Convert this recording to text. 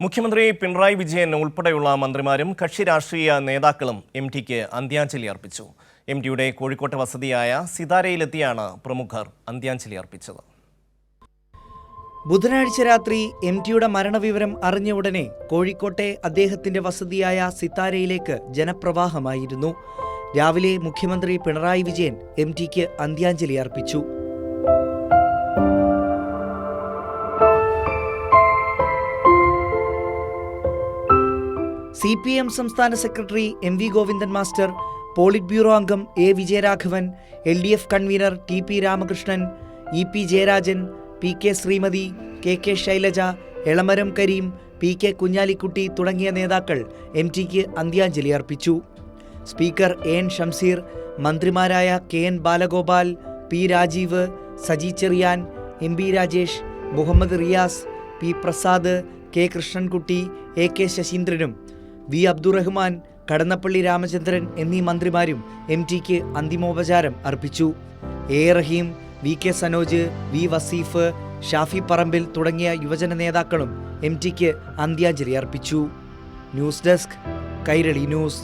മുഖ്യമന്ത്രി പിണറായി വിജയൻ ഉൾപ്പെടെയുള്ള മന്ത്രിമാരും കക്ഷി രാഷ്ട്രീയ നേതാക്കളും എം.ടിക്ക് അന്ത്യാഞ്ജലി അർപ്പിച്ചു. എം.ടിയുടെ കോഴിക്കോട്ടെ വസതിയായ സിതാരയിലെത്തിയാണ് പ്രമുഖർ അന്ത്യാഞ്ജലി അർപ്പിച്ചത്. ബുധനാഴ്ച രാത്രി എം.ടിയുടെ മരണവിവരം അറിഞ്ഞ ഉടനെ കോഴിക്കോട്ടെ അദ്ദേഹത്തിന്റെ വസതിയായ സിതാരയിലേക്ക് ജനപ്രവാഹമായിരുന്നു. രാവിലെ മുഖ്യമന്ത്രി പിണറായി വിജയൻ എം.ടിക്ക് അന്ത്യാഞ്ജലി അർപ്പിച്ചു. CPM സംസ്ഥാന secretary M.V. Govindan master, polit bureau അംഗം A. Vijayaraghavan, LDF convener T.P. Ramakrishnan, E.P. Jayarajan, P.K. Sreemathi, K.K. Shailaja, Elamaram Kareem, P.K. Kunhalikutty തുടങ്ങിയ നേതാക്കൾ M.ടിക്ക് അന്ത്യാഞ്ജലി അർപ്പിച്ചു. Speaker A.N. ഷംസീർ, മന്ത്രിമാരായ K.N. Balagopal, P. Rajeev, Saji Cherian, M.B. Rajesh, Muhammad Riyas, P. Prasad, K. Krishnankutty, A.K. ശശീന്ദ്രനും V. Abdurahman, Kadannappally Ramachandran എന്നീ മന്ത്രിമാരും എം.ടിക്ക് അന്തിമോപചാരം അർപ്പിച്ചു. A. Rahim, V.K. Sanoj, V. Wasif, Shafi Parambil തുടങ്ങിയ യുവജന നേതാക്കളും എം.ടിക്ക് അന്ത്യാഞ്ജലി അർപ്പിച്ചു. News desk, Kairali news.